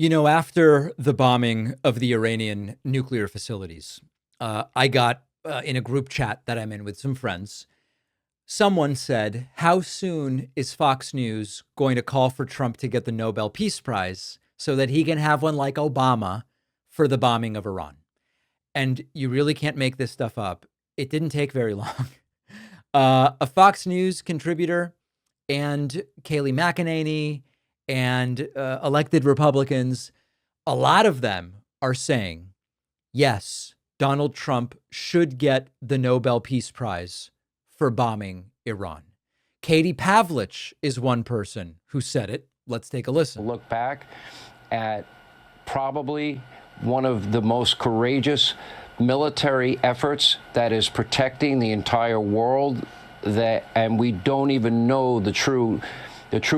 You know, after the bombing of the Iranian nuclear facilities, I got in a group chat that I'm in with some friends. Someone said, how soon is Fox News going to call for Trump to get the Nobel Peace Prize so that he can have one like Obama for the bombing of Iran? And you really can't make this stuff up. It didn't take very long. A Fox News contributor and Kayleigh McEnany and elected Republicans, a lot of them are saying, yes, Donald Trump should get the Nobel Peace Prize for bombing Iran. Katie Pavlich is one person who said it. Let's take a listen. Look back at probably one of the most courageous military efforts that is protecting the entire world, and we don't even know the true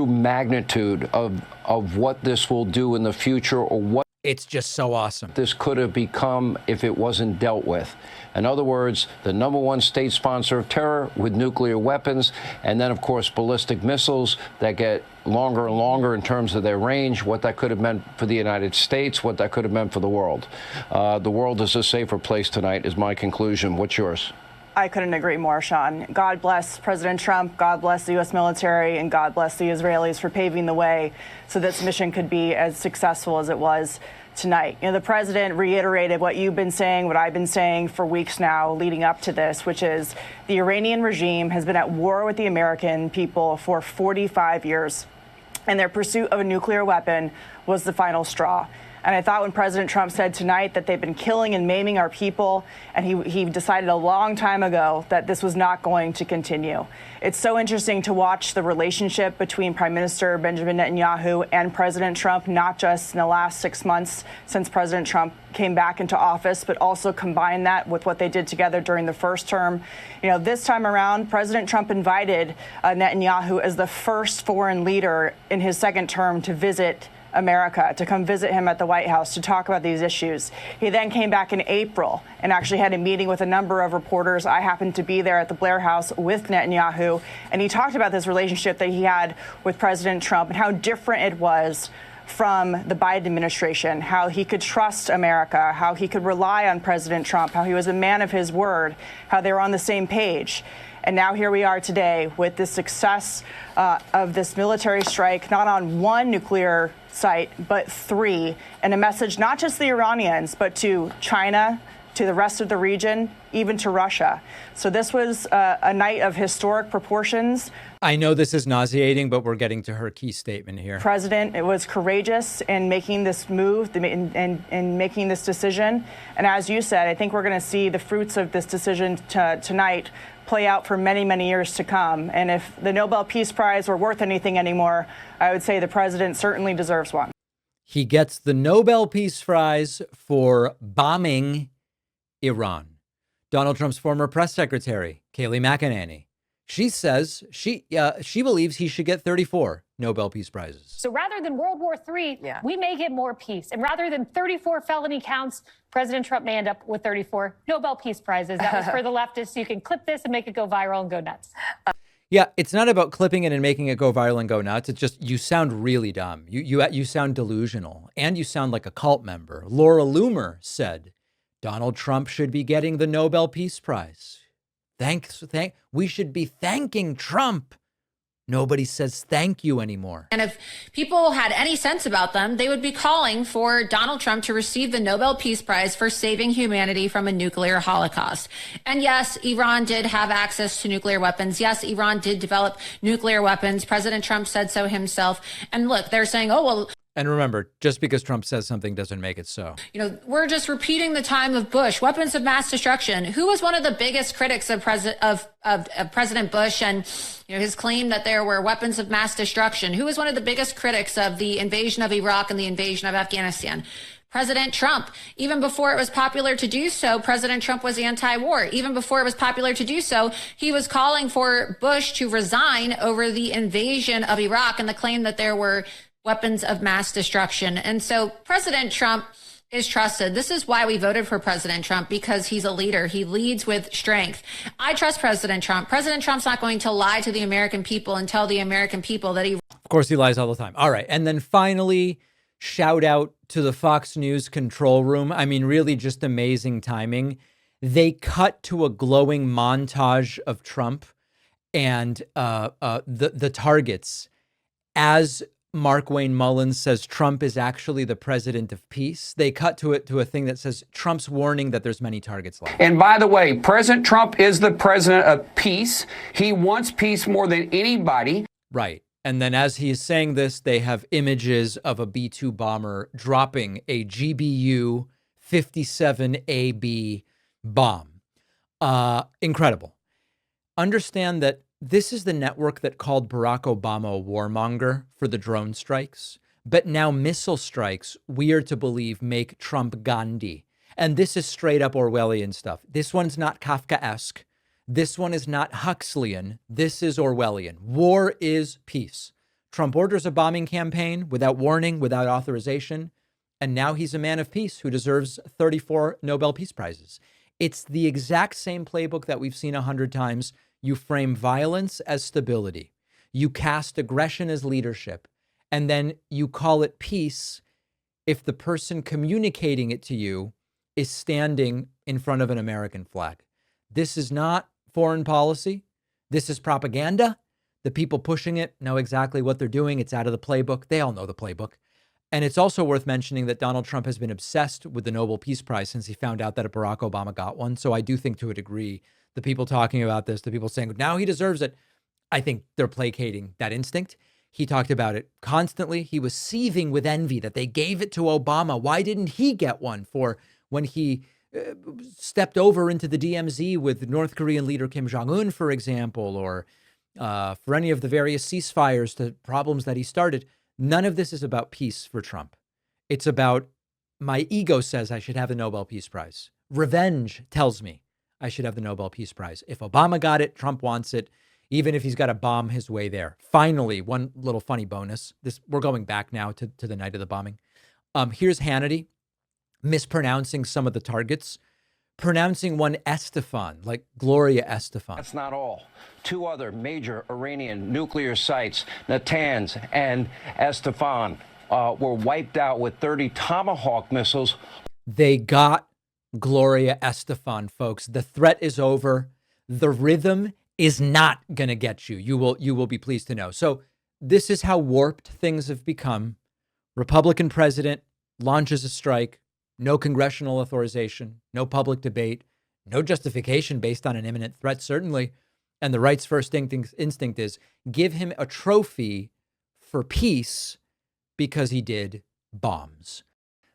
magnitude of what this will do in the future, or what it's just so awesome this could have become if it wasn't dealt with. In other words, the number one state sponsor of terror with nuclear weapons, and then, of course, ballistic missiles that get longer and longer in terms of their range, what that could have meant for the United States, what that could have meant for the world. The world is a safer place tonight, is my conclusion. What's yours? I couldn't agree more, Sean. God bless President Trump, God bless the U.S. military, and God bless the Israelis for paving the way so this mission could be as successful as it was tonight. You know, the president reiterated what you've been saying, what I've been saying for weeks now leading up to this, which is the Iranian regime has been at war with the American people for 45 years, and their pursuit of a nuclear weapon was the final straw. And I thought when President Trump said tonight that they've been killing and maiming our people, and he decided a long time ago that this was not going to continue. It's so interesting to watch the relationship between Prime Minister Benjamin Netanyahu and President Trump, not just in the last 6 months since President Trump came back into office, but also combine that with what they did together during the first term. You know, this time around, President Trump invited Netanyahu as the first foreign leader in his second term to visit America, to come visit him at the White House to talk about these issues. He then came back in April and actually had a meeting with a number of reporters. I happened to be there at the Blair House with Netanyahu, and he talked about this relationship that he had with President Trump and how different it was from the Biden administration, how he could trust America, how he could rely on President Trump, how he was a man of his word, how they were on the same page. And now here we are today with the success of this military strike, not on one nuclear site, but three, and a message not just the Iranians, but to China, to the rest of the region, even to Russia. So this was a night of historic proportions. I know this is nauseating, but we're getting to her key statement here. President, it was courageous in making this move and making this decision. And as you said, I think we're going to see the fruits of this decision tonight play out for many, many years to come. And if the Nobel Peace Prize were worth anything anymore, I would say the president certainly deserves one. He gets the Nobel Peace Prize for bombing Iran. Donald Trump's former press secretary, Kayleigh McEnany, she says she believes he should get 34 Nobel Peace Prizes. So rather than World War III, we may get more peace. And rather than 34 felony counts, President Trump may end up with 34 Nobel Peace Prizes. That was for the leftists. You can clip this and make it go viral and go nuts. Yeah, it's not about clipping it and making it go viral and go nuts. It's just you sound really dumb. You sound delusional, and you sound like a cult member. Laura Loomer said Donald Trump should be getting the Nobel Peace Prize. We should be thanking Trump. Nobody says thank you anymore. And if people had any sense about them, they would be calling for Donald Trump to receive the Nobel Peace Prize for saving humanity from a nuclear holocaust. And yes, Iran did have access to nuclear weapons. Yes, Iran did develop nuclear weapons. President Trump said so himself. And look, they're saying, oh, well. And remember, just because Trump says something doesn't make it so. You know, we're just repeating the time of Bush, weapons of mass destruction. Who was one of the biggest critics of President Bush and his claim that there were weapons of mass destruction? Who was one of the biggest critics of the invasion of Iraq and the invasion of Afghanistan? President Trump. Even before it was popular to do so, President Trump was anti-war. Even before it was popular to do so, he was calling for Bush to resign over the invasion of Iraq and the claim that there were weapons of mass destruction. And so President Trump is trusted. This is why we voted for President Trump, because he's a leader. He leads with strength. I trust President Trump. President Trump's not going to lie to the American people and tell the American people that he... Of course, he lies all the time. All right. And then finally, Shout out to the Fox News control room. I mean, really just amazing timing. They cut to a glowing montage of Trump and the targets as Mark Wayne Mullins says Trump is actually the president of peace. They cut to a thing that says Trump's warning that there's many targets left. And by the way, President Trump is the president of peace. He wants peace more than anybody. Right. And then as he is saying this, they have images of a B-2 bomber dropping a GBU 57AB bomb. Incredible. Understand that this is the network that called Barack Obama a warmonger for the drone strikes. But now missile strikes, we are to believe, make Trump Gandhi. And this is straight up Orwellian stuff. This one's not Kafkaesque. This one is not Huxleyan. This is Orwellian. War is peace. Trump orders a bombing campaign without warning, without authorization. And now he's a man of peace who deserves 34 Nobel Peace Prizes. It's the exact same playbook that we've seen 100 times. You frame violence as stability. You cast aggression as leadership. And then you call it peace if the person communicating it to you is standing in front of an American flag. This is not foreign policy. This is propaganda. The people pushing it know exactly what they're doing. It's out of the playbook. They all know the playbook. And it's also worth mentioning that Donald Trump has been obsessed with the Nobel Peace Prize since he found out that Barack Obama got one. So I do think, to a degree, the people talking about this, the people saying now he deserves it, I think they're placating that instinct. He talked about it constantly. He was seething with envy that they gave it to Obama. Why didn't he get one for when he stepped over into the DMZ with North Korean leader Kim Jong-un, for example, or for any of the various ceasefires to problems that he started? None of this is about peace for Trump. It's about my ego says I should have the Nobel Peace Prize. Revenge tells me I should have the Nobel Peace Prize. If Obama got it, Trump wants it, even if he's got to bomb his way there. Finally, one little funny bonus. We're going back now to the night of the bombing. Here's Hannity mispronouncing some of the targets, pronouncing one Estefan, like Gloria Estefan. That's not all. Two other major Iranian nuclear sites, Natanz and Estefan, were wiped out with 30 Tomahawk missiles. They got Gloria Estefan, folks. The threat is over. The rhythm is not going to get you. You will be pleased to know. So this is how warped things have become. Republican president launches a strike, no congressional authorization, no public debate, no justification based on an imminent threat, certainly. And the right's first instinct is give him a trophy for peace because he did bombs.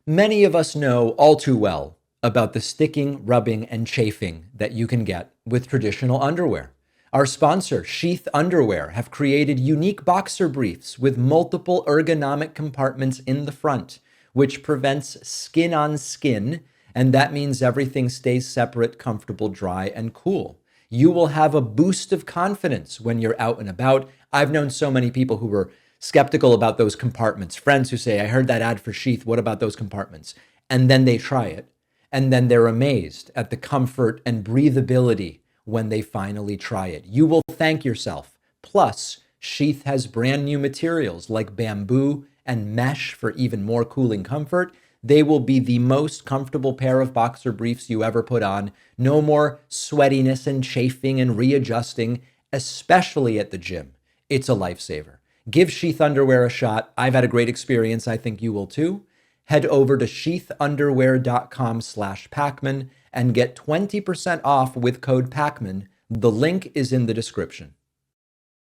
Many of us know all too well about the sticking, rubbing, and chafing that you can get with traditional underwear. Our sponsor, Sheath Underwear, have created unique boxer briefs with multiple ergonomic compartments in the front, which prevents skin on skin, and that means everything stays separate, comfortable, dry, and cool. You will have a boost of confidence when you're out and about. I've known so many people who were skeptical about those compartments, friends who say, I heard that ad for Sheath, what about those compartments? And then they try it, and then they're amazed at the comfort and breathability when they finally try it. You will thank yourself. Plus, Sheath has brand new materials like bamboo and mesh for even more cooling comfort. They will be the most comfortable pair of boxer briefs you ever put on. No more sweatiness and chafing and readjusting, especially at the gym. It's a lifesaver. Give Sheath Underwear a shot. I've had a great experience. I think you will too. Head over to sheathunderwear.com/Pacman and get 20% off with code Pacman. The link is in the description.